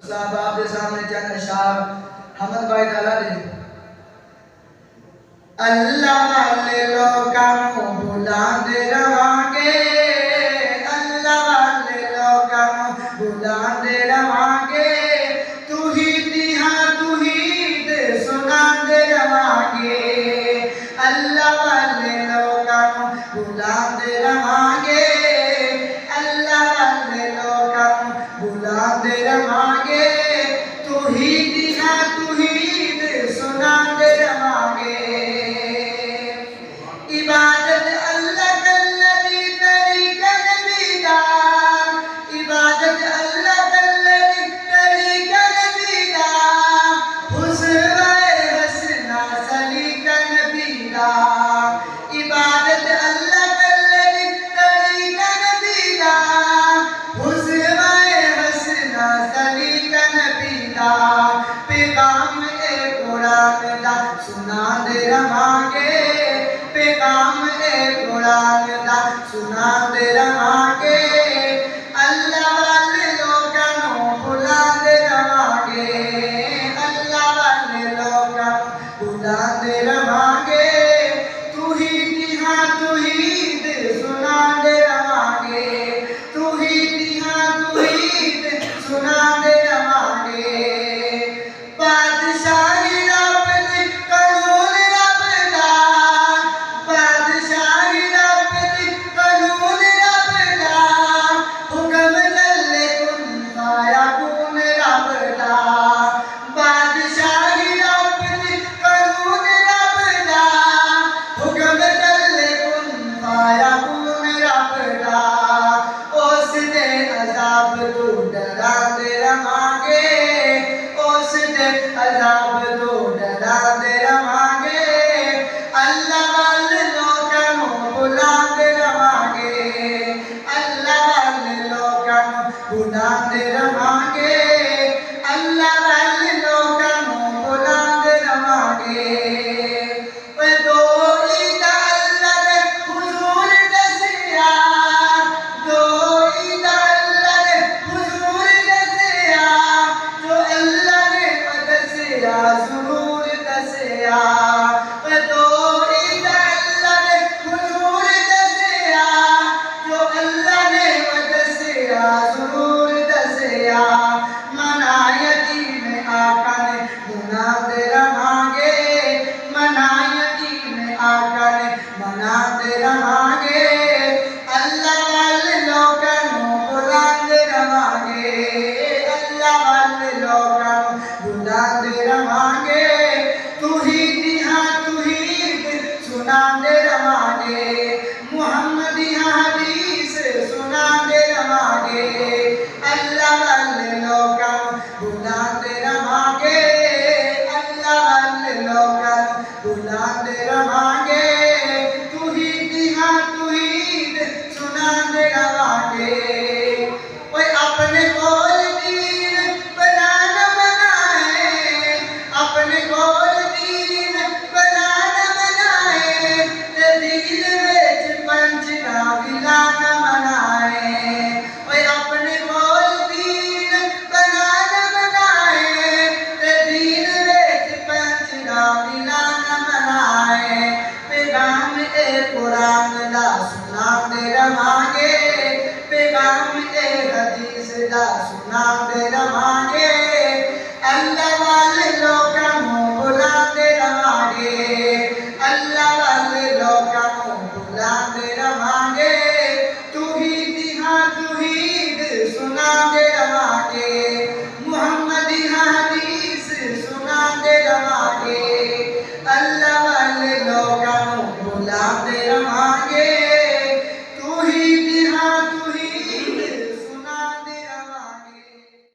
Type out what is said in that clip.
साहब आपके सामने चंद अशार हमद भाई ताला दे। अल्लाह वाले लोकां नू बुलांदे रवांगे, अल्लाह वाले लोकां नू बुलांदे रवांगे, तू ही दे सुनांदे रवांगे। अल्लाह वाले लोकां नू बुलांदे रवांगे, अल्लाह वाले लोकां नू बुलांदे रवांगे, तू ही दे सुनांदे रवांगे। इबादत अल्लाह कल्लदी तरीका नबीदा, इबादत अल्लाह कल्लदी तरीका नबीदा, हुस्वाए हसना सलीका नबीदा। इबादत अल्लाह कल्लदी तरीका नबीदा, हुस्वाए हसना सलीका नबीदा। पैगाम ए कुरान दा सुनांदे रवांगे, पैगाम ए कुरान दा सुनांदे रवांगे, अल्लाह वाले लोकां नू बुलांदे रवांगे, अल्लाह वाले लोकां नू बुलांदे रवांगे, तू ही दे सुनांदे रवांगे, तू ही दे सुनांदे रवांगे। बादशाही रब दी कानून रब दा, बादशाही रब दी कानून रब दा, हुक्म चले कुन फायकून रब दा। बादशाही रब दी कानून रब दा, हुक्म चले कुन फायकून रब दा। उस दे अज़ाब तू डरांदे रवांगे,